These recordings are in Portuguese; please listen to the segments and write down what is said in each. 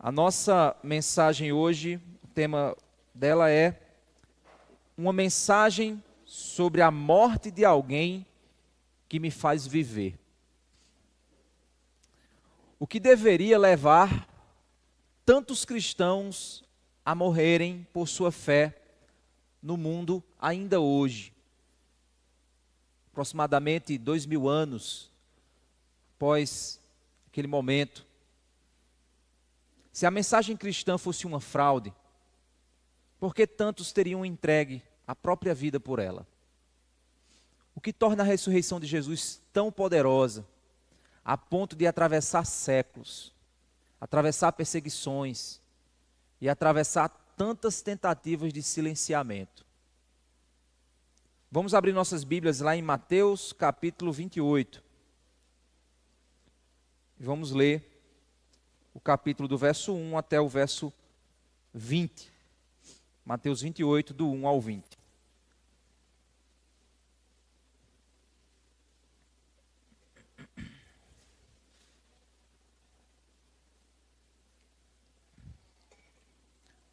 A nossa mensagem hoje, o tema dela é uma mensagem sobre a morte de alguém que me faz viver. O que deveria levar tantos cristãos a morrerem por sua fé no mundo ainda hoje? Aproximadamente 2000 anos após aquele momento. Se a mensagem cristã fosse uma fraude, por que tantos teriam entregue a própria vida por ela? O que torna a ressurreição de Jesus tão poderosa, a ponto de atravessar séculos, atravessar perseguições e atravessar tantas tentativas de silenciamento? Vamos abrir nossas Bíblias lá em Mateus capítulo 28. E vamos ler o capítulo do verso 1 até o verso 20. Mateus 28, do 1 ao 20.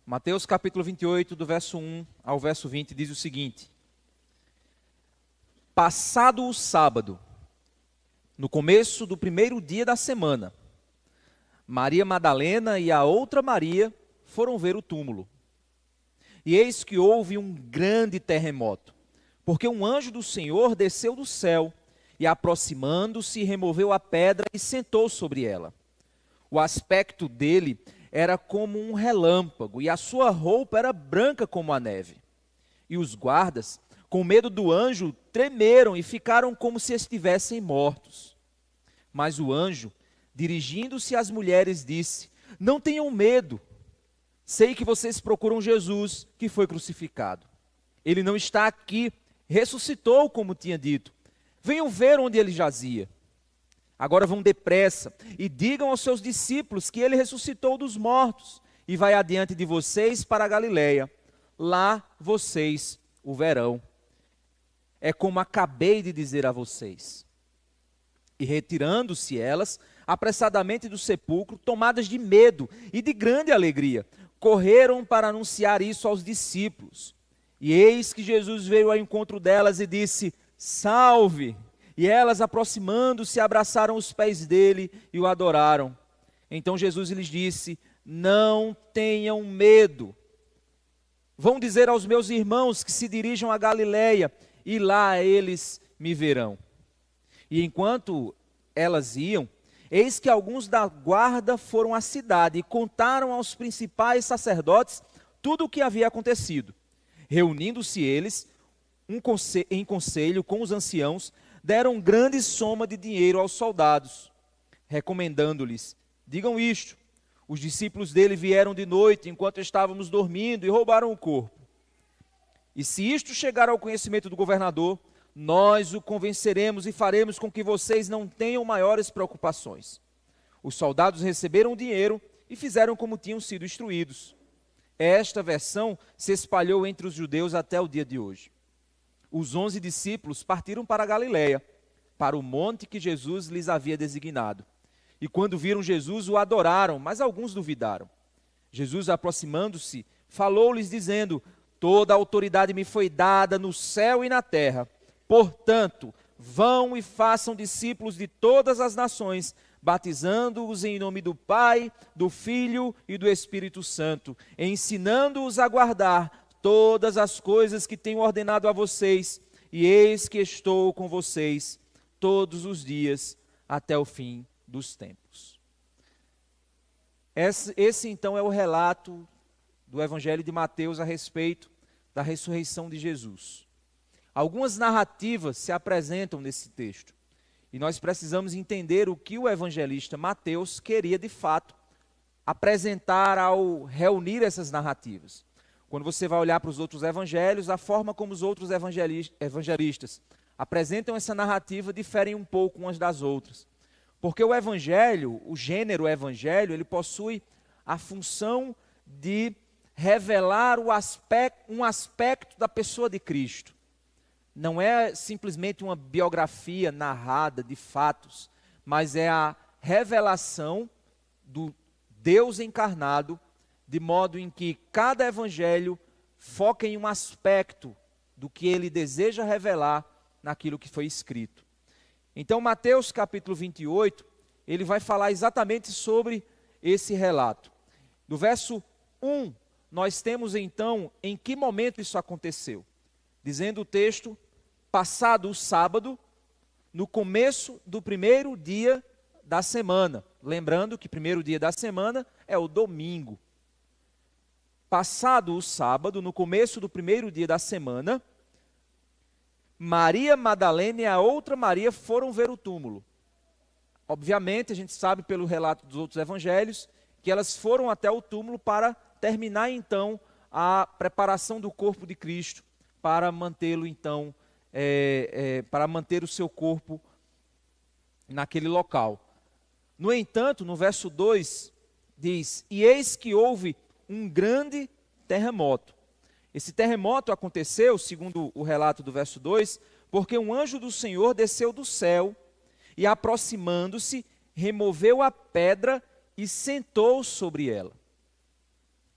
Mateus capítulo 28, do verso 1 ao verso 20, diz o seguinte: Passado o sábado, no começo do primeiro dia da semana, Maria Madalena e a outra Maria foram ver o túmulo. E eis que houve um grande terremoto, porque um anjo do Senhor desceu do céu e, aproximando-se, removeu a pedra e sentou sobre ela. O aspecto dele era como um relâmpago, e a sua roupa era branca como a neve. E os guardas, com medo do anjo, tremeram e ficaram como se estivessem mortos. Mas o anjo, dirigindo-se às mulheres, disse: Não tenham medo, sei que vocês procuram Jesus, que foi crucificado. Ele não está aqui, ressuscitou como tinha dito. Venham ver onde ele jazia. Agora vão depressa e digam aos seus discípulos que ele ressuscitou dos mortos e vai adiante de vocês para a Galileia. Lá vocês o verão. É como acabei de dizer a vocês. E retirando-se elas, apressadamente do sepulcro, tomadas de medo e de grande alegria, correram para anunciar isso aos discípulos. E eis que Jesus veio ao encontro delas e disse: Salve! E elas, aproximando-se, abraçaram os pés dele e o adoraram. Então Jesus lhes disse: Não tenham medo. Vão dizer aos meus irmãos que se dirijam a Galileia, e lá eles me verão. E enquanto elas iam, eis que alguns da guarda foram à cidade e contaram aos principais sacerdotes tudo o que havia acontecido. Reunindo-se eles em conselho com os anciãos, deram grande soma de dinheiro aos soldados, recomendando-lhes: digam isto, os discípulos dele vieram de noite enquanto estávamos dormindo e roubaram o corpo. E se isto chegar ao conhecimento do governador, nós o convenceremos e faremos com que vocês não tenham maiores preocupações. Os soldados receberam o dinheiro e fizeram como tinham sido instruídos. Esta versão se espalhou entre os judeus até o dia de hoje. Os 11 discípulos partiram para a Galileia, para o monte que Jesus lhes havia designado. E quando viram Jesus, o adoraram, mas alguns duvidaram. Jesus, aproximando-se, falou-lhes dizendo: Toda a autoridade me foi dada no céu e na terra. Portanto, vão e façam discípulos de todas as nações, batizando-os em nome do Pai, do Filho e do Espírito Santo, ensinando-os a guardar todas as coisas que tenho ordenado a vocês, e eis que estou com vocês todos os dias até o fim dos tempos. Esse então é o relato do Evangelho de Mateus a respeito da ressurreição de Jesus. Algumas narrativas se apresentam nesse texto, e nós precisamos entender o que o evangelista Mateus queria de fato apresentar ao reunir essas narrativas. Quando você vai olhar para os outros evangelhos, a forma como os outros evangelistas apresentam essa narrativa diferem um pouco umas das outras. Porque o evangelho, o gênero evangelho, ele possui a função de revelar um aspecto da pessoa de Cristo. Não é simplesmente uma biografia narrada de fatos, mas é a revelação Deus encarnado, de modo em que cada evangelho foca em um aspecto do que ele deseja revelar naquilo que foi escrito. Então, Mateus capítulo 28, ele vai falar exatamente sobre esse relato. No verso 1, nós temos então em que momento isso aconteceu. Dizendo o texto, passado o sábado, no começo do primeiro dia da semana. Lembrando que primeiro dia da semana é o domingo. Passado o sábado, no começo do primeiro dia da semana, Maria Madalena e a outra Maria foram ver o túmulo. Obviamente, a gente sabe pelo relato dos outros evangelhos, que elas foram até o túmulo para terminar então a preparação do corpo de Cristo, para mantê-lo então, para manter o seu corpo naquele local. No entanto, no verso 2, diz, e eis que houve um grande terremoto. Esse terremoto aconteceu, segundo o relato do verso 2, porque um anjo do Senhor desceu do céu e, aproximando-se, removeu a pedra e sentou sobre ela.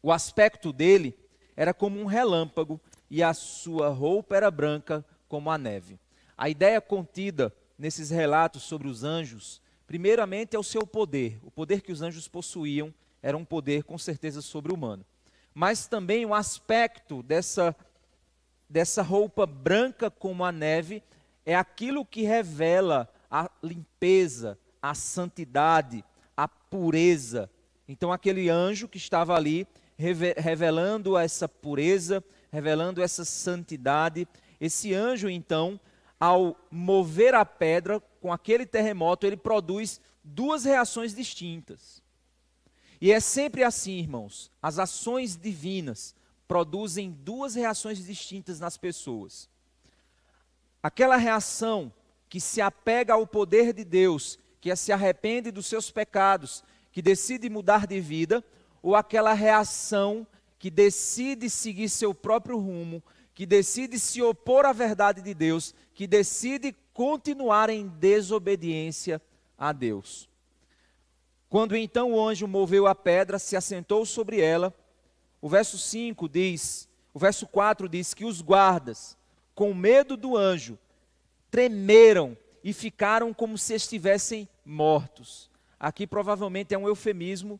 O aspecto dele era como um relâmpago e a sua roupa era branca como a neve. A ideia contida nesses relatos sobre os anjos, primeiramente é o seu poder. O poder que os anjos possuíam era um poder com certeza sobre-humano. Mas também o aspecto dessa roupa branca como a neve é aquilo que revela a limpeza, a santidade, a pureza. Então aquele anjo que estava ali revelando essa pureza, revelando essa santidade, esse anjo então, ao mover a pedra com aquele terremoto, ele produz duas reações distintas. E é sempre assim, irmãos, as ações divinas produzem duas reações distintas nas pessoas. Aquela reação que se apega ao poder de Deus, que se arrepende dos seus pecados, que decide mudar de vida, ou aquela reação que decide seguir seu próprio rumo, que decide se opor à verdade de Deus, que decide continuar em desobediência a Deus. Quando então o anjo moveu a pedra, se assentou sobre ela, o verso 4 diz que os guardas, com medo do anjo, tremeram e ficaram como se estivessem mortos. Aqui provavelmente é um eufemismo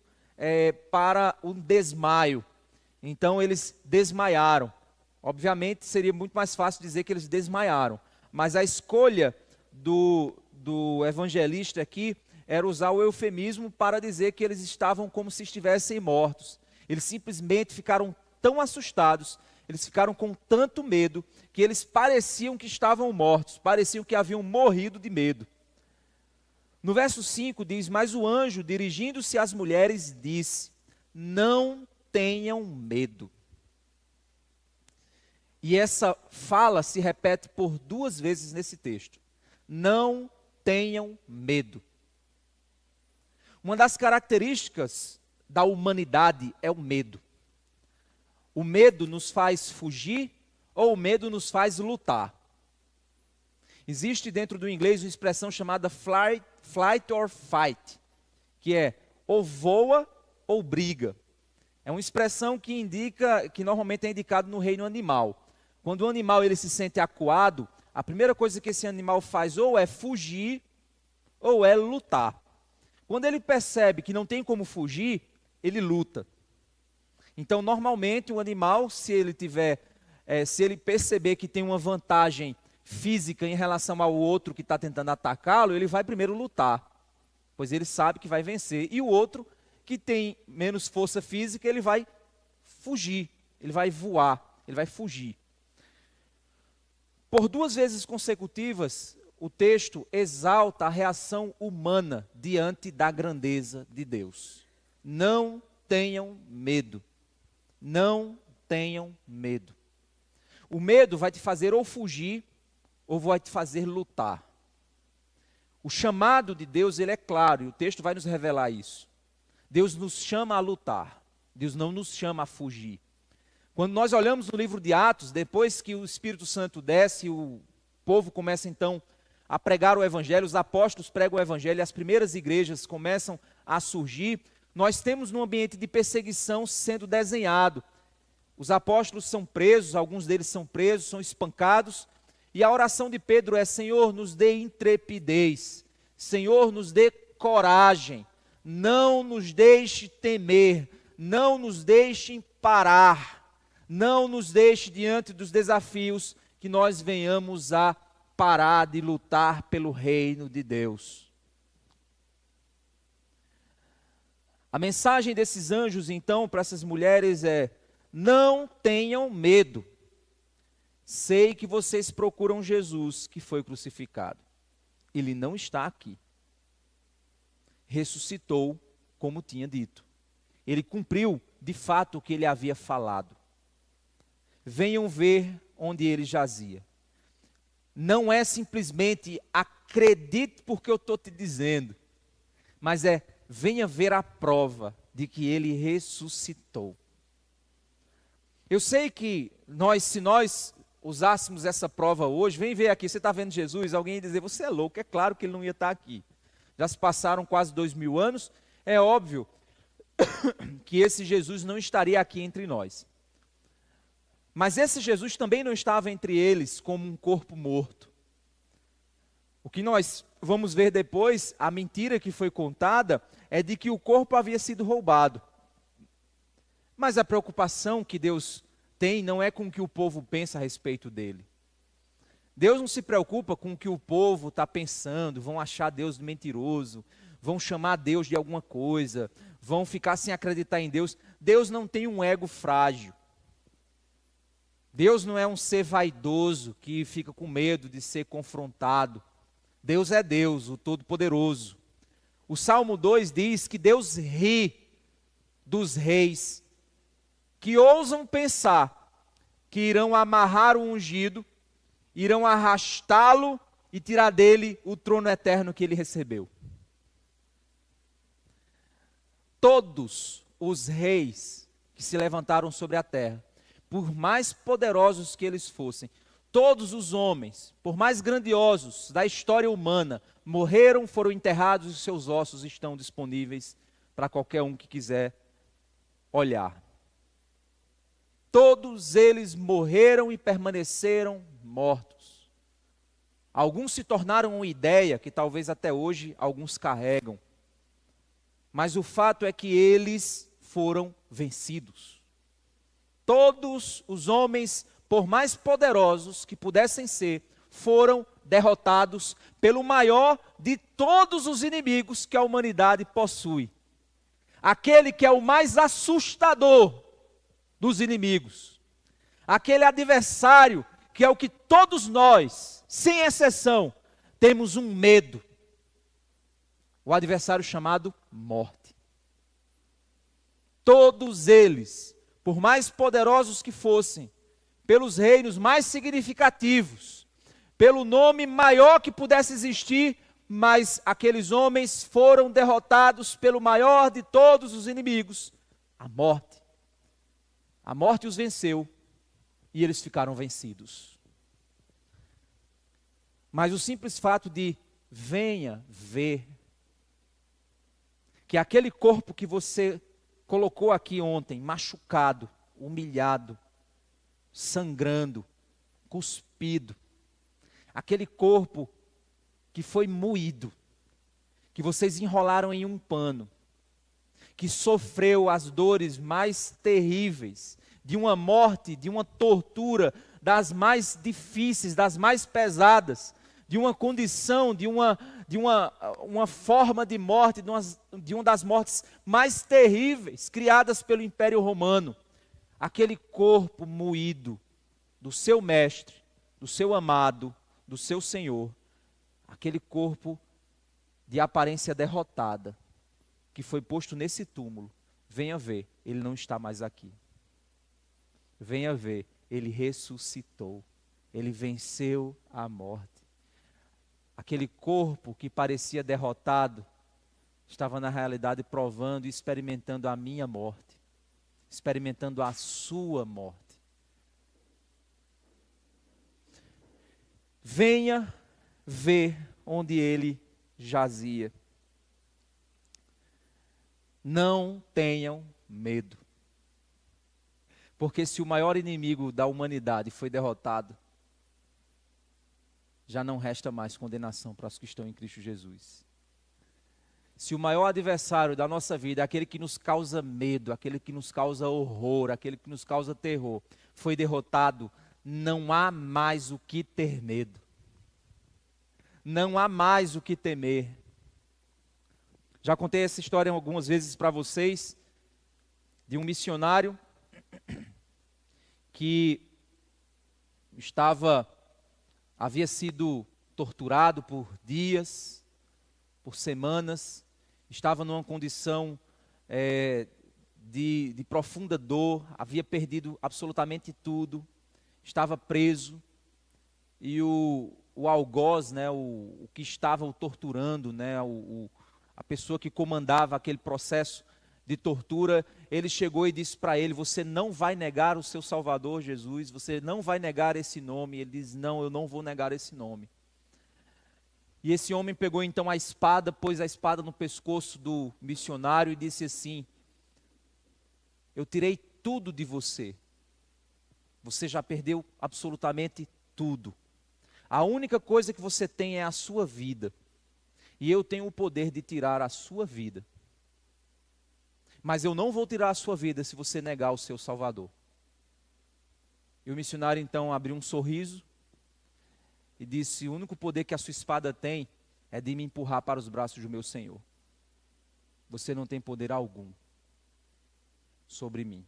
para um desmaio. Então eles desmaiaram. Obviamente seria muito mais fácil dizer que eles desmaiaram. Mas a escolha do evangelista aqui era usar o eufemismo para dizer que eles estavam como se estivessem mortos. Eles simplesmente ficaram tão assustados, eles ficaram com tanto medo, que eles pareciam que estavam mortos, pareciam que haviam morrido de medo. No verso 5 diz, mas o anjo, dirigindo-se às mulheres, disse, não tenham medo. E essa fala se repete por duas vezes nesse texto. Não tenham medo. Uma das características da humanidade é o medo. O medo nos faz fugir ou o medo nos faz lutar. Existe dentro do inglês uma expressão chamada flight or fight, que é ou voa ou briga. É uma expressão que indica, que normalmente é indicado no reino animal. Quando o animal ele se sente acuado, a primeira coisa que esse animal faz ou é fugir ou é lutar. Quando ele percebe que não tem como fugir, ele luta. Então, normalmente, o animal, se ele perceber que tem uma vantagem física em relação ao outro que está tentando atacá-lo, ele vai primeiro lutar, pois ele sabe que vai vencer. E o outro, que tem menos força física, ele vai fugir, ele vai voar, ele vai fugir. Por duas vezes consecutivas, o texto exalta a reação humana diante da grandeza de Deus. Não tenham medo. Não tenham medo. O medo vai te fazer ou fugir, ou vai te fazer lutar. O chamado de Deus, ele é claro, e o texto vai nos revelar isso. Deus nos chama a lutar. Deus não nos chama a fugir. Quando nós olhamos no livro de Atos, depois que o Espírito Santo desce, o povo começa então a pregar o Evangelho, os apóstolos pregam o Evangelho, as primeiras igrejas começam a surgir. nós temos num ambiente de perseguição sendo desenhado. Os apóstolos são presos, alguns deles são presos, são espancados, e a oração de Pedro é: Senhor, nos dê intrepidez, Senhor, nos dê coragem, não nos deixe temer, não nos deixe parar, não nos deixe diante dos desafios que nós venhamos a parar de lutar pelo reino de Deus. A mensagem desses anjos, então, para essas mulheres é: não tenham medo. Sei que vocês procuram Jesus que foi crucificado. Ele não está aqui. Ressuscitou, como tinha dito. Ele cumpriu, de fato, o que ele havia falado. Venham ver onde ele jazia. Não é simplesmente acredite porque eu estou te dizendo, mas é venha ver a prova de que ele ressuscitou. Eu sei que se nós usássemos essa prova hoje, vem ver aqui, você está vendo Jesus, alguém ia dizer, você é louco, é claro que ele não ia estar aqui. Já se passaram quase 2000 anos, é óbvio que esse Jesus não estaria aqui entre nós. Mas esse Jesus também não estava entre eles como um corpo morto. O que nós vamos ver depois, a mentira que foi contada, é de que o corpo havia sido roubado. Mas a preocupação que Deus tem não é com o que o povo pensa a respeito dele. Deus não se preocupa com o que o povo está pensando, vão achar Deus mentiroso, vão chamar Deus de alguma coisa, vão ficar sem acreditar em Deus. Deus não tem um ego frágil. Deus não é um ser vaidoso que fica com medo de ser confrontado. Deus é Deus, o Todo-Poderoso. O Salmo 2 diz que Deus ri dos reis que ousam pensar que irão amarrar o ungido, irão arrastá-lo e tirar dele o trono eterno que ele recebeu. Todos os reis que se levantaram sobre a terra, por mais poderosos que eles fossem, todos os homens, por mais grandiosos da história humana, morreram, foram enterrados e seus ossos estão disponíveis para qualquer um que quiser olhar. Todos eles morreram e permaneceram mortos. Alguns se tornaram uma ideia que talvez até hoje alguns carregam. Mas o fato é que eles foram vencidos. Todos os homens, por mais poderosos que pudessem ser, foram derrotados pelo maior de todos os inimigos que a humanidade possui. Aquele que é o mais assustador dos inimigos. Aquele adversário que é o que todos nós, sem exceção, temos um medo. O adversário chamado morte. Todos eles, por mais poderosos que fossem, pelos reinos mais significativos, pelo nome maior que pudesse existir, mas aqueles homens foram derrotados pelo maior de todos os inimigos, a morte. A morte os venceu e eles ficaram vencidos. Mas o simples fato de venha ver que aquele corpo que você colocou aqui ontem, machucado, humilhado, sangrando, cuspido, aquele corpo que foi moído, que vocês enrolaram em um pano, que sofreu as dores mais terríveis, de uma morte, de uma tortura, das mais difíceis, das mais pesadas, de uma condição, de uma forma de morte, de uma das mortes mais terríveis, criadas pelo Império Romano. Aquele corpo moído do seu mestre, do seu amado, do seu Senhor, aquele corpo de aparência derrotada, que foi posto nesse túmulo, venha ver, ele não está mais aqui. Venha ver, ele ressuscitou, ele venceu a morte. Aquele corpo que parecia derrotado, estava na realidade provando e experimentando a minha morte, experimentando a sua morte. Venha ver onde ele jazia. Não tenham medo. Porque se o maior inimigo da humanidade foi derrotado, já não resta mais condenação para os que estão em Cristo Jesus. Se o maior adversário da nossa vida, aquele que nos causa medo, aquele que nos causa horror, aquele que nos causa terror, foi derrotado, não há mais o que ter medo. Não há mais o que temer. Já contei essa história algumas vezes para vocês, de um missionário que havia sido torturado por dias, por semanas, estava numa condição de profunda dor, havia perdido absolutamente tudo, estava preso, e o algoz, né, o que estava o torturando, né, a pessoa que comandava aquele processo de tortura, ele chegou e disse para ele: você não vai negar o seu Salvador Jesus, você não vai negar esse nome. Ele diz: não, eu não vou negar esse nome. E esse homem pegou então a espada, pôs a espada no pescoço do missionário e disse assim: eu tirei tudo de você, você já perdeu absolutamente tudo, a única coisa que você tem é a sua vida, e eu tenho o poder de tirar a sua vida, mas eu não vou tirar a sua vida se você negar o seu Salvador. E o missionário então abriu um sorriso e disse: o único poder que a sua espada tem é de me empurrar para os braços do meu Senhor. Você não tem poder algum sobre mim.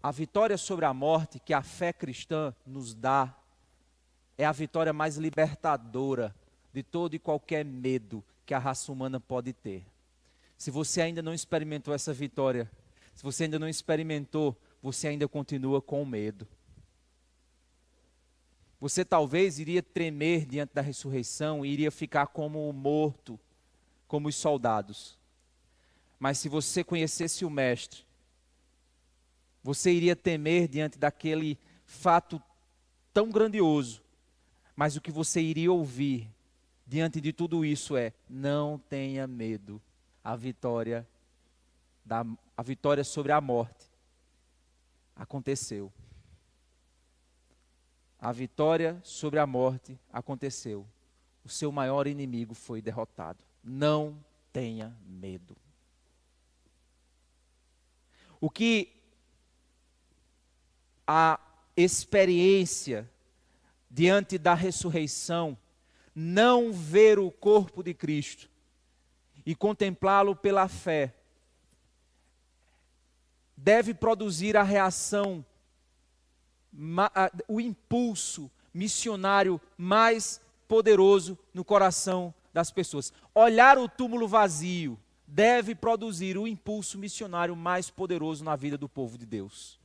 A vitória sobre a morte que a fé cristã nos dá é a vitória mais libertadora de todo e qualquer medo que a raça humana pode ter. Se você ainda não experimentou essa vitória, se você ainda não experimentou, você ainda continua com medo. Você talvez iria tremer diante da ressurreição e iria ficar como morto, como os soldados. Mas se você conhecesse o Mestre, você iria temer diante daquele fato tão grandioso. Mas o que você iria ouvir diante de tudo isso é: não tenha medo. A vitória sobre a morte aconteceu. A vitória sobre a morte aconteceu. O seu maior inimigo foi derrotado. Não tenha medo. O que a experiência diante da ressurreição, não ver o corpo de Cristo e contemplá-lo pela fé, deve produzir a reação, o impulso missionário mais poderoso no coração das pessoas. Olhar o túmulo vazio deve produzir o impulso missionário mais poderoso na vida do povo de Deus.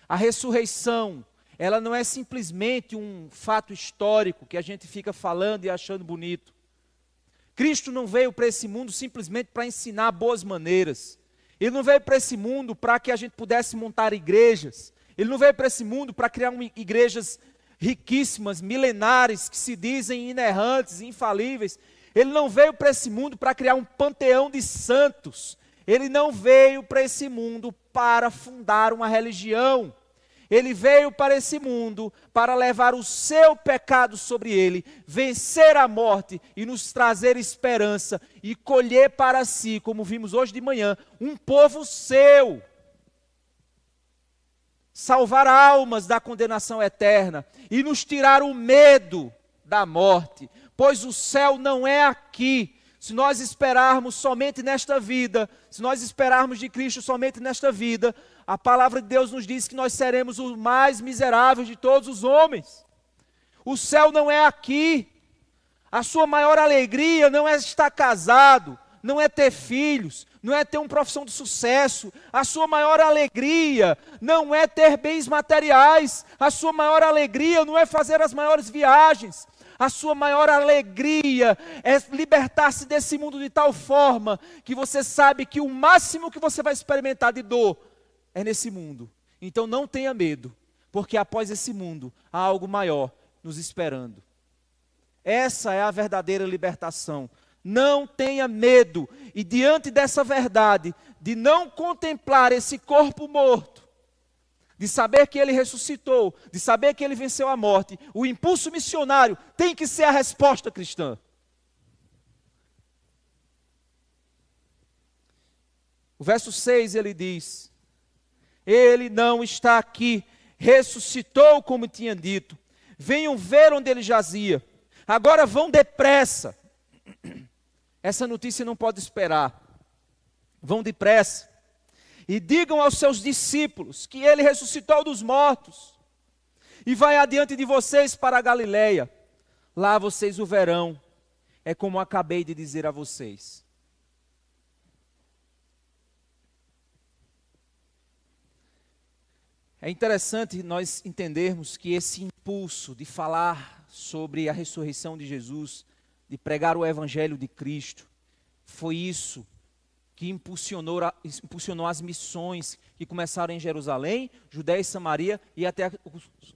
A ressurreição, ela não é simplesmente um fato histórico que a gente fica falando e achando bonito. Cristo não veio para esse mundo simplesmente para ensinar boas maneiras. Ele não veio para esse mundo para que a gente pudesse montar igrejas. Ele não veio para esse mundo para criar igrejas riquíssimas, milenares, que se dizem inerrantes, infalíveis. Ele não veio para esse mundo para criar um panteão de santos. Ele não veio para esse mundo para fundar uma religião. Ele veio para esse mundo para levar o seu pecado sobre ele, vencer a morte e nos trazer esperança e colher para si, como vimos hoje de manhã, um povo seu. Salvar almas da condenação eterna e nos tirar o medo da morte, pois o céu não é aqui. Se nós esperarmos somente nesta vida, se nós esperarmos de Cristo somente nesta vida, a palavra de Deus nos diz que nós seremos os mais miseráveis de todos os homens. O céu não é aqui. A sua maior alegria não é estar casado, não é ter filhos, não é ter uma profissão de sucesso. A sua maior alegria não é ter bens materiais. A sua maior alegria não é fazer as maiores viagens. A sua maior alegria é libertar-se desse mundo de tal forma que você sabe que o máximo que você vai experimentar de dor é nesse mundo. Então não tenha medo, porque após esse mundo há algo maior nos esperando. Essa é a verdadeira libertação. Não tenha medo. E diante dessa verdade, de não contemplar esse corpo morto, de saber que ele ressuscitou, de saber que ele venceu a morte, o impulso missionário tem que ser a resposta cristã. O verso 6 ele diz: ele não está aqui, ressuscitou como tinha dito. Venham ver onde ele jazia. Agora vão depressa. Essa notícia não pode esperar. Vão depressa. E digam aos seus discípulos que ele ressuscitou dos mortos. E vai adiante de vocês para a Galileia. Lá vocês o verão. É como acabei de dizer a vocês. É interessante nós entendermos que esse impulso de falar sobre a ressurreição de Jesus, de pregar o Evangelho de Cristo, foi isso que impulsionou as missões que começaram em Jerusalém, Judéia e Samaria e até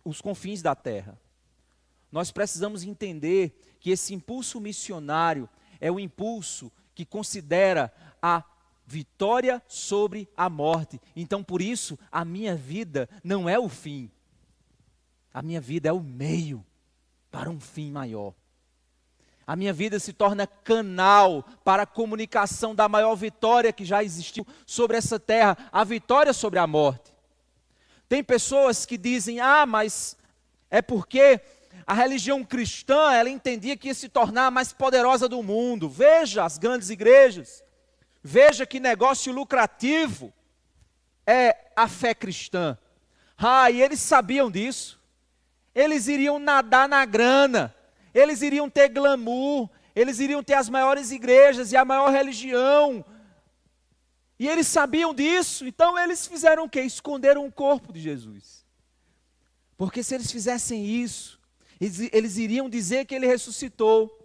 os confins da terra. Nós precisamos entender que esse impulso missionário é o impulso que considera a vitória sobre a morte. Então, por isso, a minha vida não é o fim. A minha vida é o meio para um fim maior. A minha vida se torna canal para a comunicação da maior vitória que já existiu sobre essa terra, a vitória sobre a morte. Tem pessoas que dizem: mas é porque a religião cristã, ela entendia que ia se tornar a mais poderosa do mundo. Veja as grandes igrejas. Veja que negócio lucrativo é a fé cristã. E eles sabiam disso. Eles iriam nadar na grana. Eles iriam ter glamour. Eles iriam ter as maiores igrejas e a maior religião. E eles sabiam disso. Então eles fizeram o quê? Esconderam o corpo de Jesus. Porque se eles fizessem isso, eles iriam dizer que ele ressuscitou.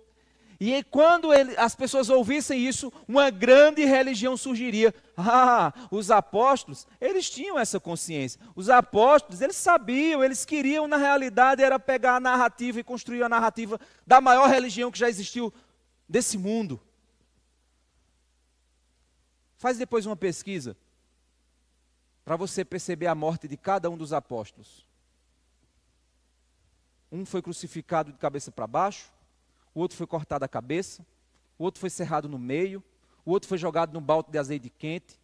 E quando as pessoas ouvissem isso, uma grande religião surgiria. Os apóstolos, eles tinham essa consciência. Os apóstolos, eles sabiam, eles queriam, na realidade, era pegar a narrativa e construir a narrativa da maior religião que já existiu desse mundo. Faz depois uma pesquisa, para você perceber a morte de cada um dos apóstolos. Um foi crucificado de cabeça para baixo, o outro foi cortado a cabeça, o outro foi cerrado no meio, o outro foi jogado num balde de azeite quente.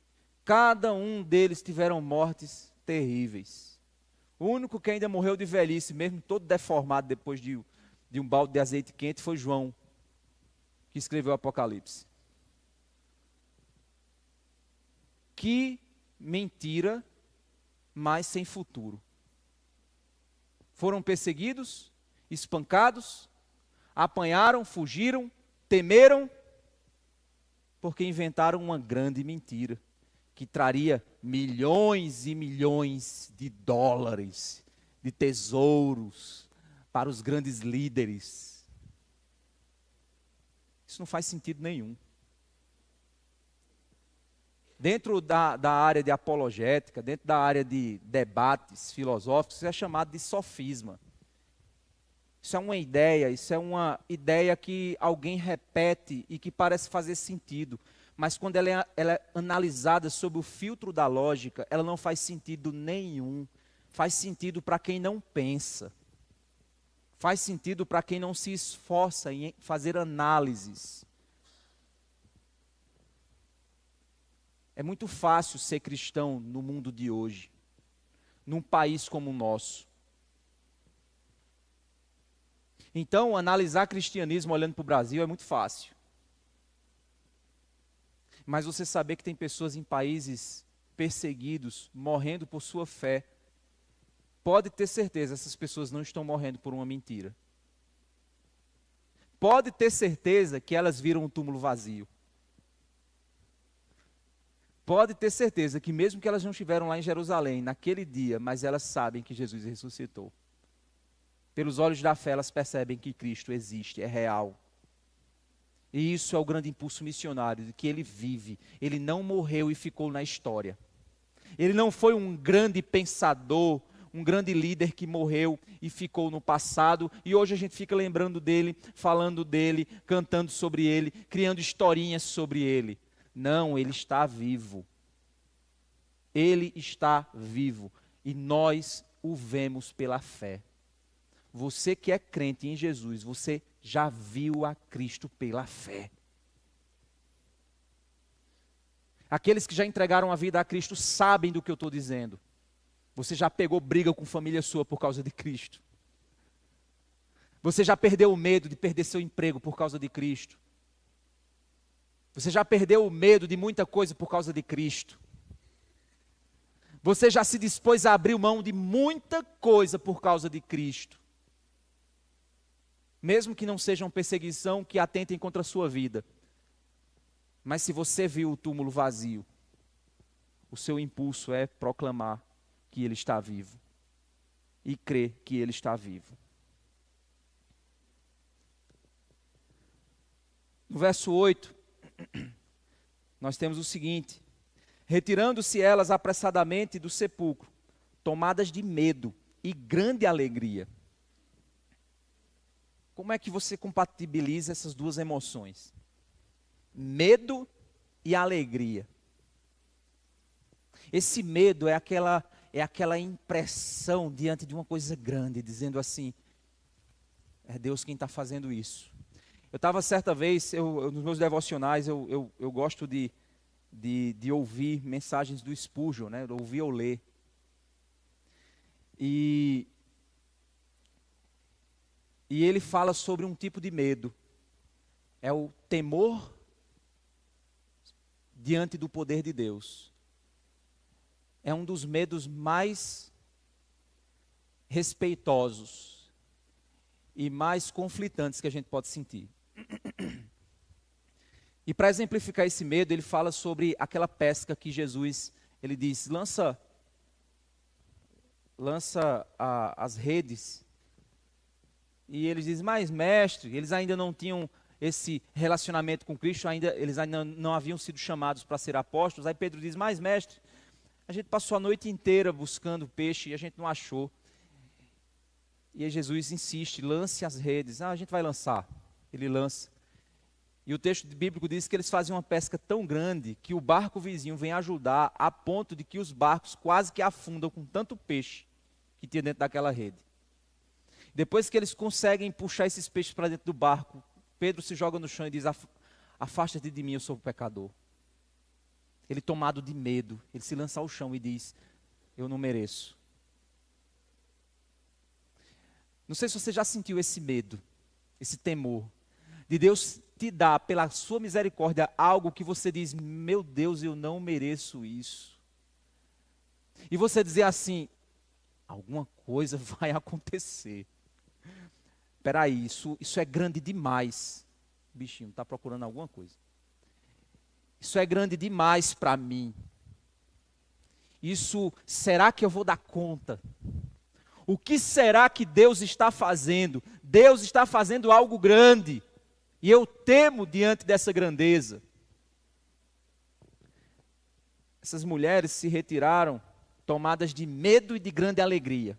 Cada um deles tiveram mortes terríveis. O único que ainda morreu de velhice, mesmo todo deformado depois de um balde de azeite quente, foi João, que escreveu o Apocalipse. Que mentira, mas sem futuro. Foram perseguidos, espancados, apanharam, fugiram, temeram, porque inventaram uma grande mentira, que traria milhões e milhões de dólares, de tesouros, para os grandes líderes. Isso não faz sentido nenhum. Dentro da área de apologética, dentro da área de debates filosóficos, isso é chamado de sofisma. Isso é uma ideia que alguém repete e que parece fazer sentido. Mas quando ela é analisada sob o filtro da lógica, ela não faz sentido nenhum. Faz sentido para quem não pensa. Faz sentido para quem não se esforça em fazer análises. É muito fácil ser cristão no mundo de hoje, num país como o nosso. Então, analisar cristianismo olhando para o Brasil é muito fácil. Mas você saber que tem pessoas em países perseguidos, morrendo por sua fé, pode ter certeza, essas pessoas não estão morrendo por uma mentira. Pode ter certeza que elas viram um túmulo vazio. Pode ter certeza que mesmo que elas não estiveram lá em Jerusalém naquele dia, mas elas sabem que Jesus ressuscitou. Pelos olhos da fé, elas percebem que Cristo existe, é real. E isso é o grande impulso missionário, de que ele vive. Ele não morreu e ficou na história. Ele não foi um grande pensador, um grande líder que morreu e ficou no passado, e hoje a gente fica lembrando dele, falando dele, cantando sobre ele, criando historinhas sobre ele. Não, ele está vivo. Ele está vivo e nós o vemos pela fé. Você que é crente em Jesus, você já viu a Cristo pela fé. Aqueles que já entregaram a vida a Cristo sabem do que eu estou dizendo. Você já pegou briga com família sua por causa de Cristo. Você já perdeu o medo de perder seu emprego por causa de Cristo. Você já perdeu o medo de muita coisa por causa de Cristo. Você já se dispôs a abrir mão de muita coisa por causa de Cristo. Mesmo que não seja uma perseguição que atentem contra a sua vida. Mas se você viu o túmulo vazio, o seu impulso é proclamar que Ele está vivo. E crer que Ele está vivo. No verso 8, nós temos o seguinte: retirando-se elas apressadamente do sepulcro, tomadas de medo e grande alegria. Como é que você compatibiliza essas duas emoções? Medo e alegria. Esse medo é aquela impressão diante de uma coisa grande, dizendo assim, é Deus quem está fazendo isso. Eu estava certa vez, nos meus devocionais, eu gosto de ouvir mensagens do Spurgeon, né? Ouvir ou ler. E ele fala sobre um tipo de medo. É o temor diante do poder de Deus. É um dos medos mais respeitosos e mais conflitantes que a gente pode sentir. E para exemplificar esse medo, ele fala sobre aquela pesca que Jesus, ele diz, lança as redes. E eles dizem, mas mestre, eles ainda não tinham esse relacionamento com Cristo, eles ainda não haviam sido chamados para ser apóstolos. Aí Pedro diz, mas mestre, a gente passou a noite inteira buscando peixe e a gente não achou. E aí Jesus insiste, lance as redes. A gente vai lançar. Ele lança. E o texto bíblico diz que eles faziam uma pesca tão grande que o barco vizinho vem ajudar a ponto de que os barcos quase que afundam com tanto peixe que tinha dentro daquela rede. Depois que eles conseguem puxar esses peixes para dentro do barco, Pedro se joga no chão e diz, afasta-te de mim, eu sou um pecador. Ele tomado de medo, ele se lança ao chão e diz, eu não mereço. Não sei se você já sentiu esse medo, esse temor, de Deus te dar pela sua misericórdia algo que você diz, meu Deus, eu não mereço isso. E você dizer assim, alguma coisa vai acontecer. Espera aí, isso é grande demais. O bichinho está procurando alguma coisa. Isso é grande demais para mim. Será que eu vou dar conta? O que será que Deus está fazendo? Deus está fazendo algo grande. E eu temo diante dessa grandeza. Essas mulheres se retiraram, tomadas de medo e de grande alegria.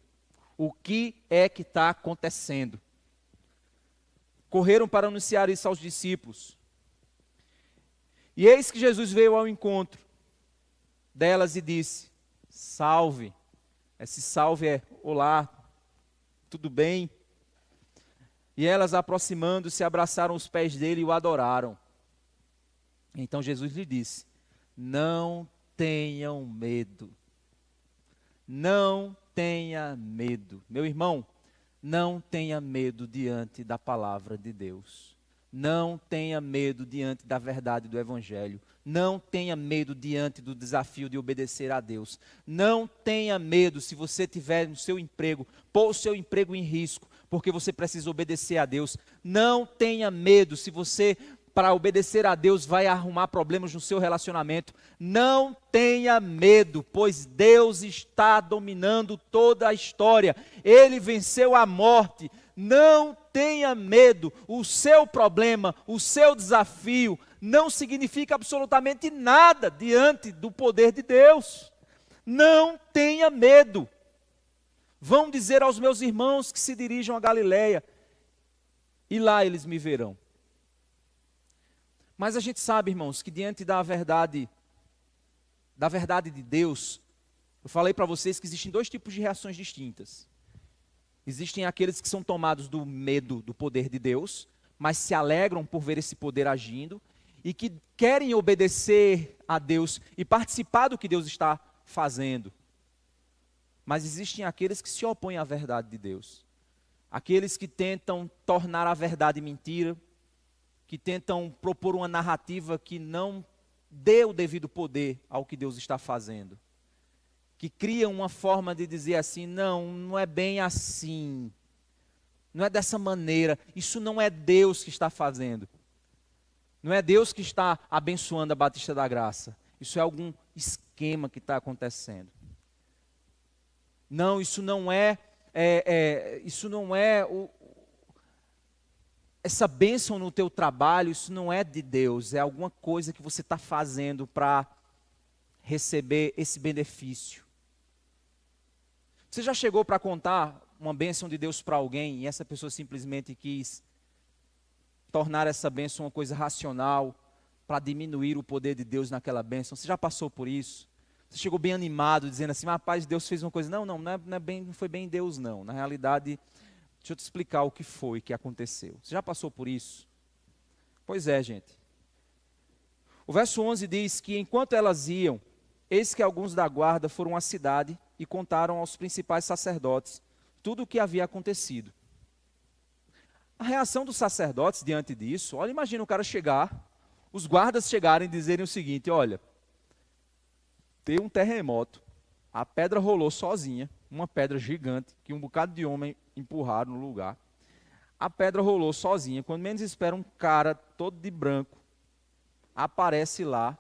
O que é que está acontecendo? Correram para anunciar isso aos discípulos. E eis que Jesus veio ao encontro delas e disse, salve. Esse salve é, olá, tudo bem? E elas, aproximando-se, abraçaram os pés dele e o adoraram. Então Jesus lhe disse, não tenham medo. Não tenha medo. Meu irmão, não tenha medo diante da palavra de Deus. Não tenha medo diante da verdade do Evangelho. Não tenha medo diante do desafio de obedecer a Deus. Não tenha medo se você tiver no seu emprego, pôr o seu emprego em risco, porque você precisa obedecer a Deus. Não tenha medo se você, para obedecer a Deus, vai arrumar problemas no seu relacionamento. Não tenha medo, pois Deus está dominando toda a história. Ele venceu a morte. Não tenha medo. O seu problema, o seu desafio, não significa absolutamente nada diante do poder de Deus. Não tenha medo. Vão dizer aos meus irmãos que se dirijam a Galiléia, e lá eles me verão. Mas a gente sabe, irmãos, que diante da verdade de Deus, eu falei para vocês que existem dois tipos de reações distintas. Existem aqueles que são tomados do medo do poder de Deus, mas se alegram por ver esse poder agindo, e que querem obedecer a Deus e participar do que Deus está fazendo. Mas existem aqueles que se opõem à verdade de Deus. Aqueles que tentam tornar a verdade mentira, que tentam propor uma narrativa que não dê o devido poder ao que Deus está fazendo. Que criam uma forma de dizer assim, não é bem assim. Não é dessa maneira. Isso não é Deus que está fazendo. Não é Deus que está abençoando a Batista da Graça. Isso é algum esquema que está acontecendo. Não, isso não é essa bênção no teu trabalho, isso não é de Deus, é alguma coisa que você está fazendo para receber esse benefício. Você já chegou para contar uma bênção de Deus para alguém e essa pessoa simplesmente quis tornar essa bênção uma coisa racional para diminuir o poder de Deus naquela bênção? Você já passou por isso? Você chegou bem animado, dizendo assim, rapaz, Deus fez uma coisa. Não foi bem Deus, não. Na realidade, deixa eu te explicar o que foi que aconteceu. Você já passou por isso? Pois é, gente. O verso 11 diz que enquanto elas iam, eis que alguns da guarda foram à cidade e contaram aos principais sacerdotes tudo o que havia acontecido. A reação dos sacerdotes diante disso, olha, imagina o cara chegar, os guardas chegarem e dizerem o seguinte, olha, tem um terremoto, a pedra rolou sozinha, uma pedra gigante, que um bocado de homem empurraram no lugar. A pedra rolou sozinha, quando menos espera, um cara todo de branco aparece lá,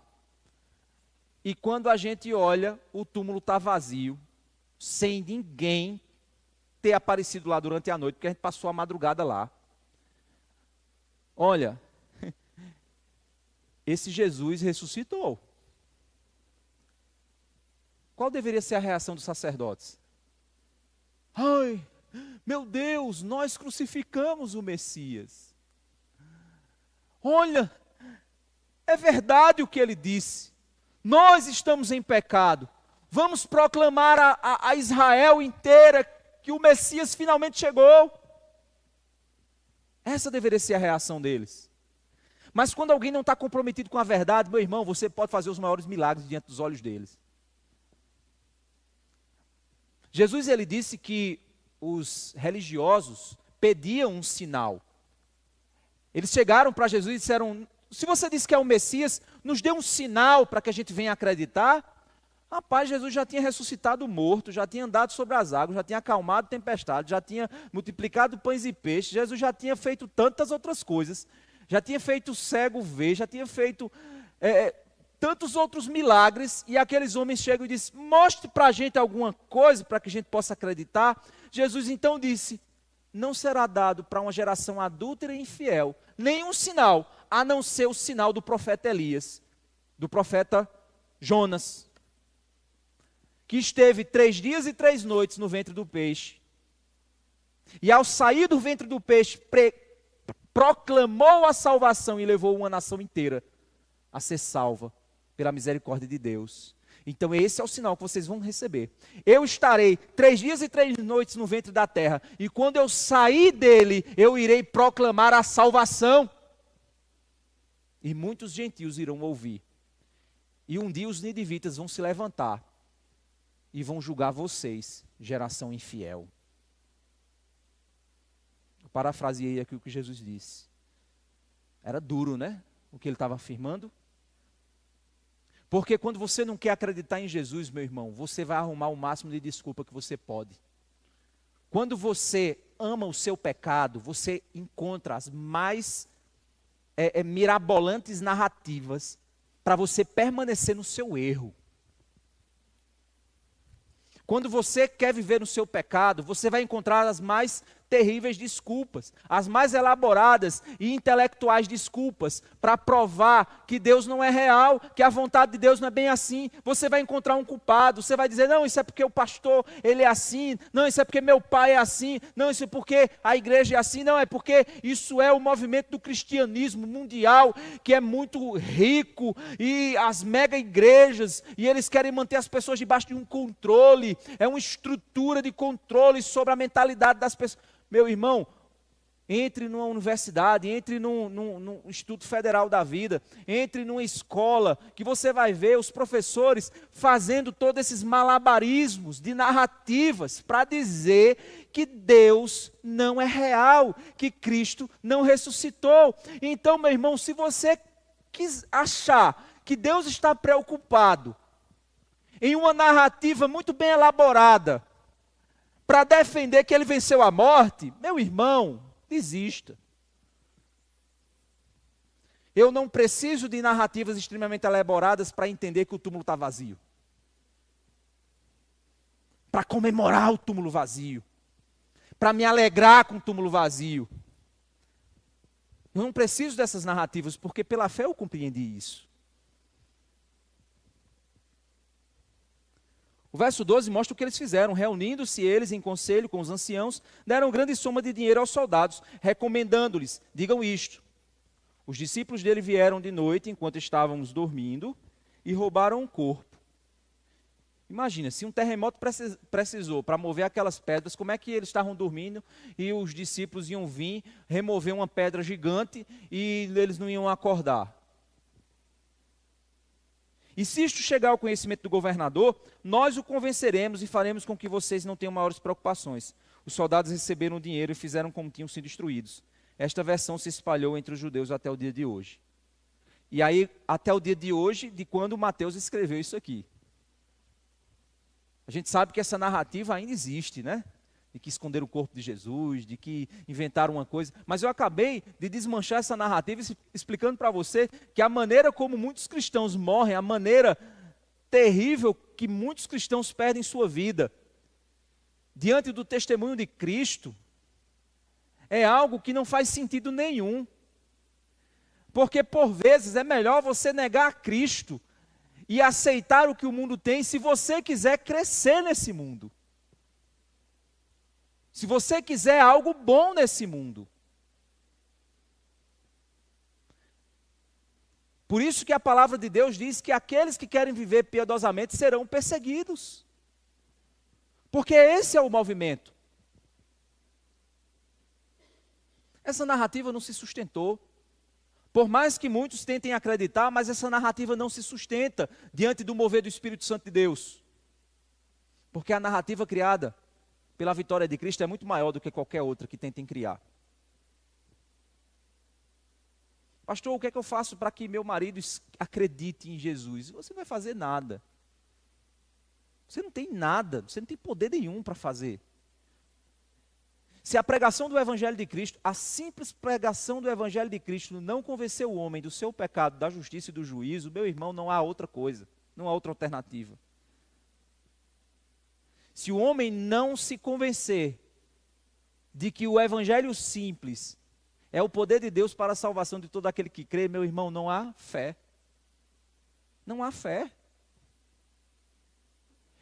e quando a gente olha, o túmulo está vazio, sem ninguém ter aparecido lá durante a noite, porque a gente passou a madrugada lá. Olha, esse Jesus ressuscitou. Qual deveria ser a reação dos sacerdotes? Ai, meu Deus, nós crucificamos o Messias. Olha, é verdade o que ele disse. Nós estamos em pecado. Vamos proclamar a Israel inteira que o Messias finalmente chegou. Essa deveria ser a reação deles. Mas quando alguém não está comprometido com a verdade, meu irmão, você pode fazer os maiores milagres diante dos olhos deles. Jesus, ele disse que os religiosos pediam um sinal. Eles chegaram para Jesus e disseram, se você disse que é o Messias, nos dê um sinal para que a gente venha acreditar. Rapaz, Jesus já tinha ressuscitado o morto, já tinha andado sobre as águas, já tinha acalmado tempestade, já tinha multiplicado pães e peixes, Jesus já tinha feito tantas outras coisas, já tinha feito o cego ver, já tinha feito tantos outros milagres, e aqueles homens chegam e dizem, mostre para a gente alguma coisa para que a gente possa acreditar. Jesus então disse, não será dado para uma geração adúltera e infiel nenhum sinal, a não ser o sinal do profeta Elias, do profeta Jonas, que esteve 3 dias e 3 noites no ventre do peixe, e ao sair do ventre do peixe, proclamou a salvação e levou uma nação inteira a ser salva pela misericórdia de Deus. Então esse é o sinal que vocês vão receber. Eu estarei 3 dias e 3 noites no ventre da terra, e quando eu sair dele, eu irei proclamar a salvação. E muitos gentios irão ouvir. E um dia os ninivitas vão se levantar e vão julgar vocês, geração infiel. Eu parafraseei aqui o que Jesus disse. Era duro, né? O que ele estava afirmando. Porque quando você não quer acreditar em Jesus, meu irmão, você vai arrumar o máximo de desculpa que você pode. Quando você ama o seu pecado, você encontra as mais mirabolantes narrativas para você permanecer no seu erro. Quando você quer viver no seu pecado, você vai encontrar as mais terríveis desculpas, as mais elaboradas e intelectuais desculpas para provar que Deus não é real, que a vontade de Deus não é bem assim. Você vai encontrar um culpado, você vai dizer, não, isso é porque o pastor, ele é assim, não, isso é porque meu pai é assim, não, isso é porque a igreja é assim, não, é porque isso é o movimento do cristianismo mundial, que é muito rico, e as mega igrejas, e eles querem manter as pessoas debaixo de um controle, é uma estrutura de controle sobre a mentalidade das pessoas. Meu irmão, entre numa universidade, entre num Instituto Federal da Vida, entre numa escola, que você vai ver os professores fazendo todos esses malabarismos de narrativas para dizer que Deus não é real, que Cristo não ressuscitou. Então, meu irmão, se você quis achar que Deus está preocupado em uma narrativa muito bem elaborada, para defender que ele venceu a morte, meu irmão, desista. Eu não preciso de narrativas extremamente elaboradas para entender que o túmulo está vazio. Para comemorar o túmulo vazio. Para me alegrar com o túmulo vazio. Eu não preciso dessas narrativas, porque pela fé eu compreendi isso. O verso 12 mostra o que eles fizeram. Reunindo-se eles em conselho com os anciãos, deram grande soma de dinheiro aos soldados, recomendando-lhes, digam isto. Os discípulos dele vieram de noite, enquanto estávamos dormindo, e roubaram um corpo. Imagina, se um terremoto precisou para mover aquelas pedras, como é que eles estavam dormindo e os discípulos iam vir, remover uma pedra gigante e eles não iam acordar? E se isto chegar ao conhecimento do governador, nós o convenceremos e faremos com que vocês não tenham maiores preocupações. Os soldados receberam o dinheiro e fizeram como tinham sido instruídos. Esta versão se espalhou entre os judeus até o dia de hoje. E aí, até o dia de hoje, de quando Mateus escreveu isso aqui. A gente sabe que essa narrativa ainda existe, né? De que esconderam o corpo de Jesus, de que inventaram uma coisa. Mas eu acabei de desmanchar essa narrativa explicando para você que a maneira como muitos cristãos morrem, a maneira terrível que muitos cristãos perdem sua vida diante do testemunho de Cristo, é algo que não faz sentido nenhum. Porque por vezes é melhor você negar a Cristo e aceitar o que o mundo tem se você quiser crescer nesse mundo. Se você quiser algo bom nesse mundo. Por isso que a palavra de Deus diz que aqueles que querem viver piedosamente serão perseguidos. Porque esse é o movimento. Essa narrativa não se sustentou. Por mais que muitos tentem acreditar, mas essa narrativa não se sustenta diante do mover do Espírito Santo de Deus. Porque a narrativa criada pela vitória de Cristo é muito maior do que qualquer outra que tentem criar. Pastor, o que é que eu faço para que meu marido acredite em Jesus? Você não vai fazer nada. Você não tem nada, você não tem poder nenhum para fazer. Se a pregação do Evangelho de Cristo, a simples pregação do Evangelho de Cristo não convenceu o homem do seu pecado, da justiça e do juízo, meu irmão, não há outra coisa, não há outra alternativa. Se o homem não se convencer de que o Evangelho simples é o poder de Deus para a salvação de todo aquele que crê, meu irmão, não há fé. Não há fé.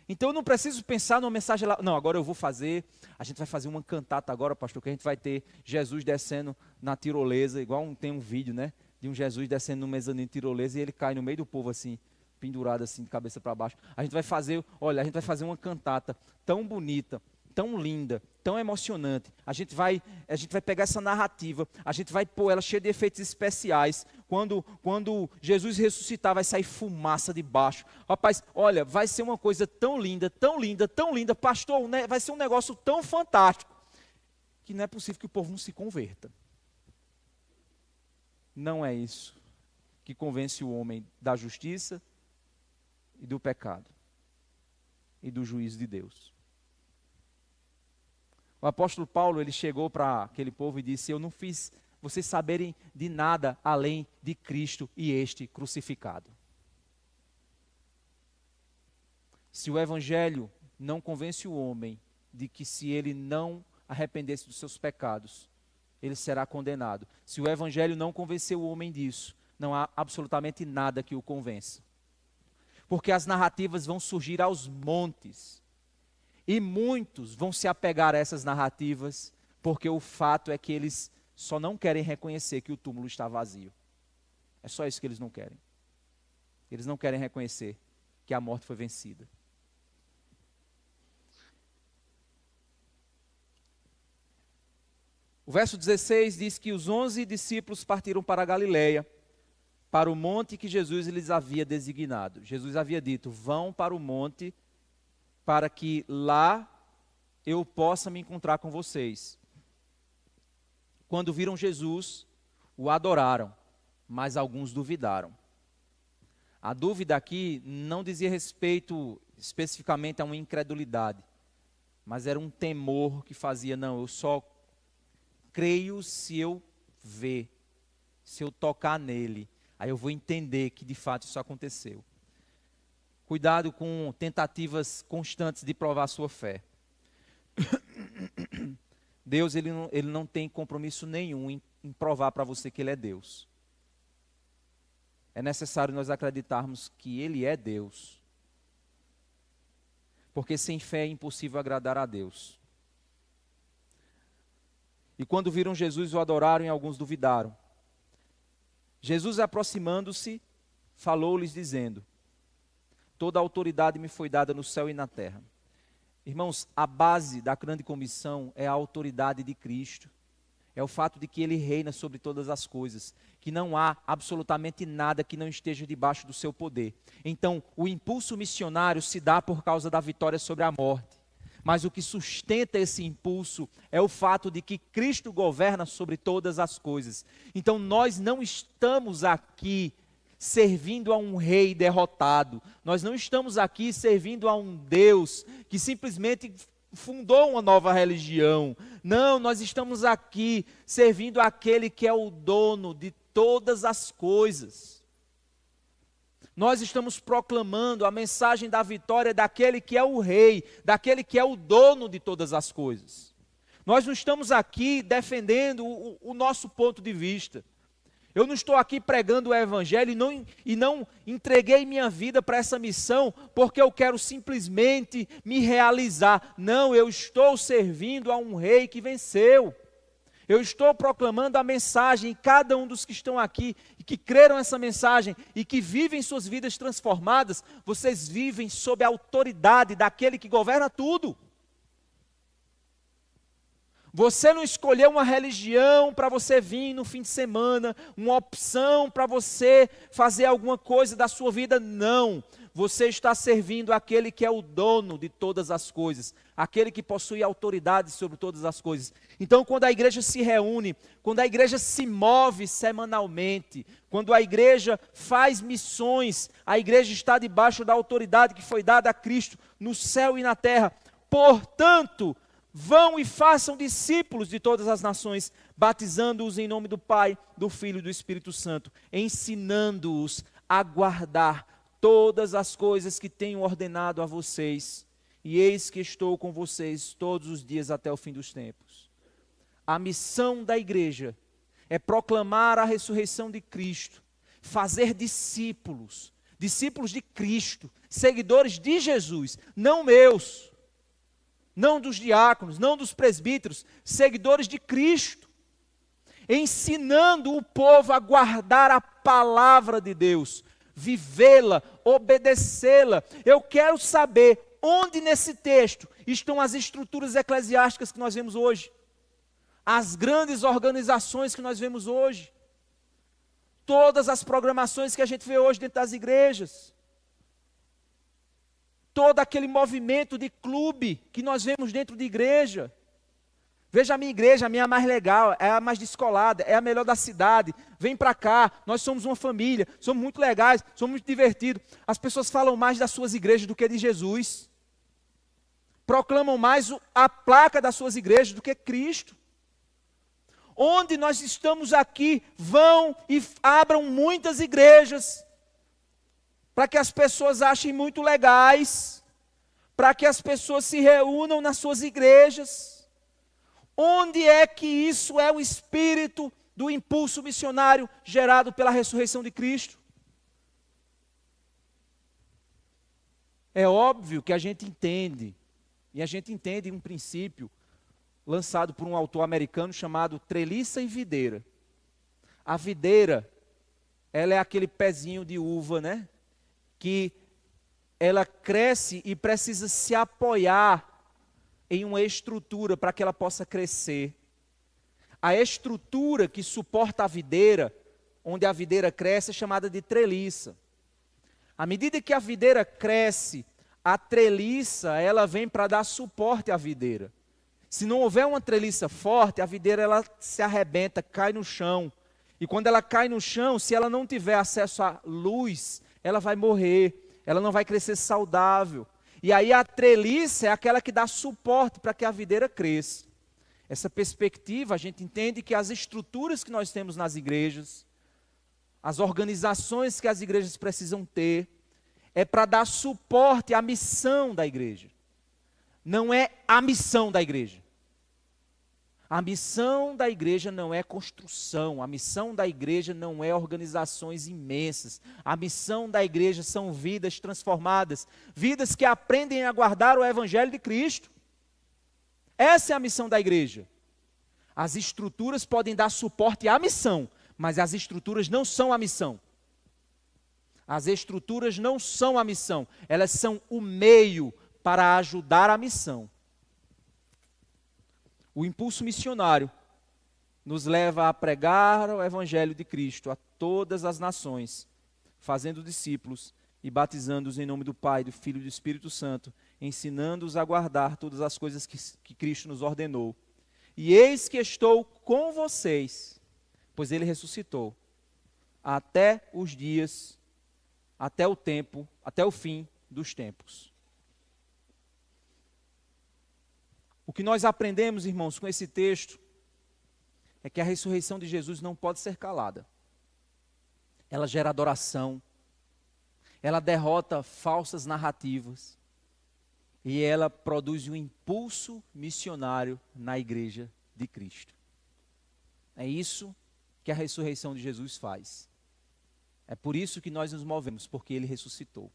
Então eu não preciso pensar numa mensagem lá, não, agora eu vou fazer, a gente vai fazer uma cantata agora, pastor, que a gente vai ter Jesus descendo na tirolesa, igual tem um vídeo, né, de um Jesus descendo no mezanino tirolesa e ele cai no meio do povo assim, pendurado assim, de cabeça para baixo. A gente vai fazer, olha, a gente vai fazer uma cantata tão bonita, tão linda, tão emocionante. A gente vai pegar essa narrativa, a gente vai pôr ela cheia de efeitos especiais. Quando Jesus ressuscitar, vai sair fumaça de baixo. Rapaz, olha, vai ser uma coisa tão linda, tão linda, tão linda. Pastor, né, vai ser um negócio tão fantástico, que não é possível que o povo não se converta. Não é isso que convence o homem da justiça e do pecado e do juízo de Deus. O apóstolo Paulo, ele chegou para aquele povo e disse: eu não fiz vocês saberem de nada além de Cristo e este crucificado. Se o evangelho não convence o homem de que se ele não arrepender-se dos seus pecados, ele será condenado. Se o evangelho não convencer o homem disso, não há absolutamente nada que o convença. Porque as narrativas vão surgir aos montes. E muitos vão se apegar a essas narrativas, porque o fato é que eles só não querem reconhecer que o túmulo está vazio. É só isso que eles não querem. Eles não querem reconhecer que a morte foi vencida. O verso 16 diz que os 11 discípulos partiram para a Galileia, para o monte que Jesus lhes havia designado. Jesus havia dito: vão para o monte para que lá eu possa me encontrar com vocês. Quando viram Jesus, o adoraram, mas alguns duvidaram. A dúvida aqui não dizia respeito especificamente a uma incredulidade, mas era um temor que fazia: não, eu só creio se eu ver, se eu tocar nele, aí eu vou entender que de fato isso aconteceu. Cuidado com tentativas constantes de provar a sua fé. Deus ele não tem compromisso nenhum em provar para você que Ele é Deus. É necessário nós acreditarmos que Ele é Deus. Porque sem fé é impossível agradar a Deus. E quando viram Jesus, o adoraram e alguns duvidaram. Jesus, aproximando-se, falou-lhes dizendo: toda a autoridade me foi dada no céu e na terra. Irmãos, a base da grande comissão é a autoridade de Cristo. É o fato de que Ele reina sobre todas as coisas, que não há absolutamente nada que não esteja debaixo do seu poder. Então, o impulso missionário se dá por causa da vitória sobre a morte. Mas o que sustenta esse impulso é o fato de que Cristo governa sobre todas as coisas. Então nós não estamos aqui servindo a um rei derrotado. Nós não estamos aqui servindo a um Deus que simplesmente fundou uma nova religião. Não, nós estamos aqui servindo aquele que é o dono de todas as coisas. Nós estamos proclamando a mensagem da vitória daquele que é o rei, daquele que é o dono de todas as coisas. Nós não estamos aqui defendendo o nosso ponto de vista. Eu não estou aqui pregando o evangelho e não entreguei minha vida para essa missão porque eu quero simplesmente me realizar. Não, eu estou servindo a um rei que venceu. Eu estou proclamando a mensagem, e cada um dos que estão aqui e que creram nessa mensagem e que vivem suas vidas transformadas, vocês vivem sob a autoridade daquele que governa tudo. Você não escolheu uma religião para você vir no fim de semana, uma opção para você fazer alguma coisa da sua vida, não. Você está servindo aquele que é o dono de todas as coisas, aquele que possui autoridade sobre todas as coisas. Então, quando a igreja se reúne, quando a igreja se move semanalmente, quando a igreja faz missões, a igreja está debaixo da autoridade que foi dada a Cristo no céu e na terra. Portanto, vão e façam discípulos de todas as nações, batizando-os em nome do Pai, do Filho e do Espírito Santo, ensinando-os a guardar todas as coisas que tenho ordenado a vocês, e eis que estou com vocês todos os dias até o fim dos tempos. A missão da igreja é proclamar a ressurreição de Cristo, fazer discípulos, discípulos de Cristo, seguidores de Jesus, não meus, não dos diáconos, não dos presbíteros, seguidores de Cristo, ensinando o povo a guardar a palavra de Deus, vivê-la, obedecê-la. Eu quero saber onde nesse texto estão as estruturas eclesiásticas que nós vemos hoje, as grandes organizações que nós vemos hoje, todas as programações que a gente vê hoje dentro das igrejas, todo aquele movimento de clube que nós vemos dentro de igreja. Veja a minha igreja, a minha é a mais legal, é a mais descolada, é a melhor da cidade. Vem para cá, nós somos uma família, somos muito legais, somos muito divertidos. As pessoas falam mais das suas igrejas do que de Jesus. Proclamam mais a placa das suas igrejas do que Cristo. Onde nós estamos aqui, vão e abram muitas igrejas, para que as pessoas achem muito legais, para que as pessoas se reúnam nas suas igrejas. Onde é que isso é o espírito do impulso missionário gerado pela ressurreição de Cristo? É óbvio que a gente entende, e a gente entende um princípio lançado por um autor americano chamado treliça e videira. A videira, ela é aquele pezinho de uva, né? Que ela cresce e precisa se apoiar em uma estrutura para que ela possa crescer. A estrutura que suporta a videira, onde a videira cresce, é chamada de treliça. À medida que a videira cresce, a treliça, ela vem para dar suporte à videira. Se não houver uma treliça forte, a videira ela se arrebenta, cai no chão. E quando ela cai no chão, se ela não tiver acesso à luz, ela vai morrer, ela não vai crescer saudável. E aí a treliça é aquela que dá suporte para que a videira cresça. Essa perspectiva, a gente entende que as estruturas que nós temos nas igrejas, as organizações que as igrejas precisam ter, é para dar suporte à missão da igreja. Não é a missão da igreja. A missão da igreja não é construção, a missão da igreja não é organizações imensas. A missão da igreja são vidas transformadas, vidas que aprendem a guardar o evangelho de Cristo. Essa é a missão da igreja. As estruturas podem dar suporte à missão, mas as estruturas não são a missão. As estruturas não são a missão, elas são o meio para ajudar a missão. O impulso missionário nos leva a pregar o evangelho de Cristo a todas as nações, fazendo discípulos e batizando-os em nome do Pai, do Filho e do Espírito Santo, ensinando-os a guardar todas as coisas que Cristo nos ordenou. E eis que estou com vocês, pois ele ressuscitou, até os dias, até o tempo, até o fim dos tempos. O que nós aprendemos, irmãos, com esse texto, é que a ressurreição de Jesus não pode ser calada. Ela gera adoração, ela derrota falsas narrativas, e ela produz um impulso missionário na igreja de Cristo. É isso que a ressurreição de Jesus faz. É por isso que nós nos movemos, porque ele ressuscitou.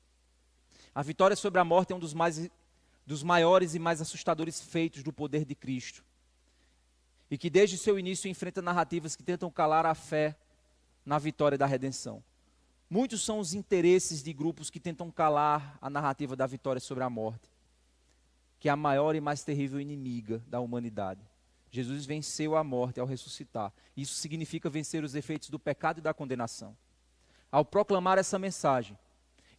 A vitória sobre a morte é um dos maiores e mais assustadores feitos do poder de Cristo. E que desde seu início enfrenta narrativas que tentam calar a fé na vitória da redenção. Muitos são os interesses de grupos que tentam calar a narrativa da vitória sobre a morte, que é a maior e mais terrível inimiga da humanidade. Jesus venceu a morte ao ressuscitar. Isso significa vencer os efeitos do pecado e da condenação. Ao proclamar essa mensagem,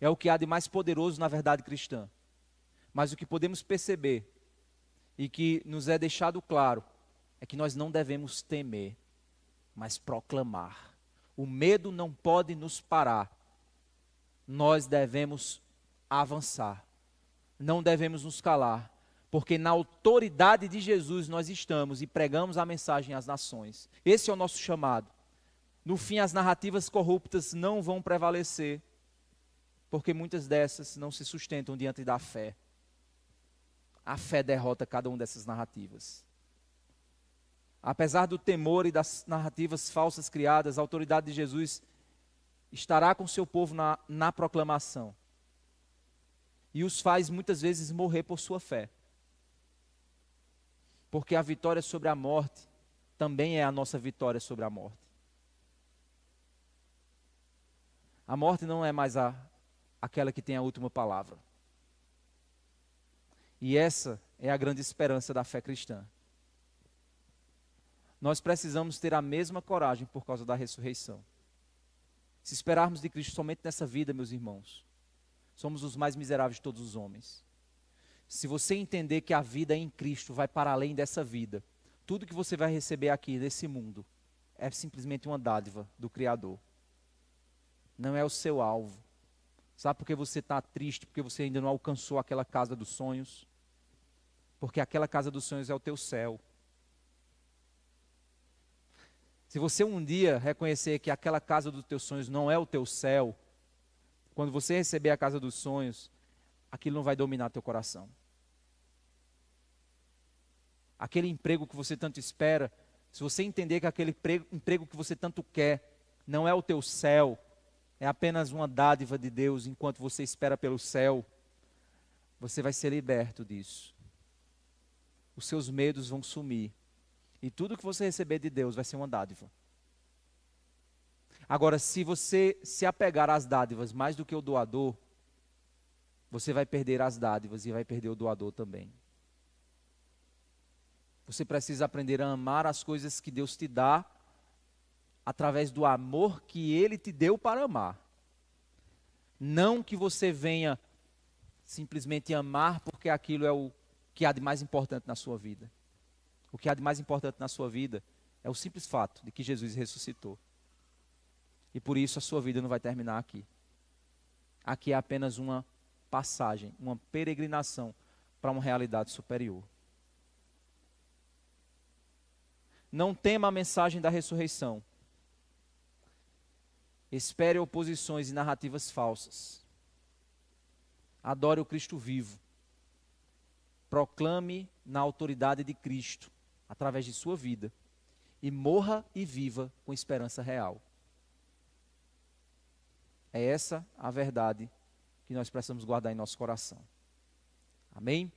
é o que há de mais poderoso na verdade cristã. Mas o que podemos perceber, e que nos é deixado claro, é que nós não devemos temer, mas proclamar. O medo não pode nos parar. Nós devemos avançar. Não devemos nos calar, porque na autoridade de Jesus nós estamos e pregamos a mensagem às nações. Esse é o nosso chamado. No fim, as narrativas corruptas não vão prevalecer, porque muitas dessas não se sustentam diante da fé. A fé derrota cada uma dessas narrativas. Apesar do temor e das narrativas falsas criadas, a autoridade de Jesus estará com seu povo na proclamação. E os faz muitas vezes morrer por sua fé. Porque a vitória sobre a morte também é a nossa vitória sobre a morte. A morte não é mais aquela que tem a última palavra. E essa é a grande esperança da fé cristã. Nós precisamos ter a mesma coragem por causa da ressurreição. Se esperarmos de Cristo somente nessa vida, meus irmãos, somos os mais miseráveis de todos os homens. Se você entender que a vida em Cristo vai para além dessa vida, tudo que você vai receber aqui nesse mundo é simplesmente uma dádiva do Criador. Não é o seu alvo. Sabe por que você está triste? Porque você ainda não alcançou aquela casa dos sonhos? Porque aquela casa dos sonhos é o teu céu. Se você um dia reconhecer que aquela casa dos teus sonhos não é o teu céu, quando você receber a casa dos sonhos, aquilo não vai dominar teu coração. aquele emprego que você tanto espera, se você entender que aquele emprego que você tanto quer não é o teu céu, é apenas uma dádiva de Deus enquanto você espera pelo céu, você vai ser liberto disso. Os seus medos vão sumir. E tudo que você receber de Deus vai ser uma dádiva. Agora, se você se apegar às dádivas mais do que o doador, você vai perder as dádivas e vai perder o doador também. Você precisa aprender a amar as coisas que Deus te dá através do amor que Ele te deu para amar. Não que você venha simplesmente amar porque aquilo é o que há de mais importante na sua vida. O que há de mais importante na sua vida é o simples fato de que Jesus ressuscitou. E por isso a sua vida não vai terminar aqui. Aqui é apenas uma passagem, uma peregrinação para uma realidade superior. Não tema a mensagem da ressurreição. Espere oposições e narrativas falsas. Adore o Cristo vivo. Proclame na autoridade de Cristo, através de sua vida. E morra e viva com esperança real. É essa a verdade que nós precisamos guardar em nosso coração. Amém?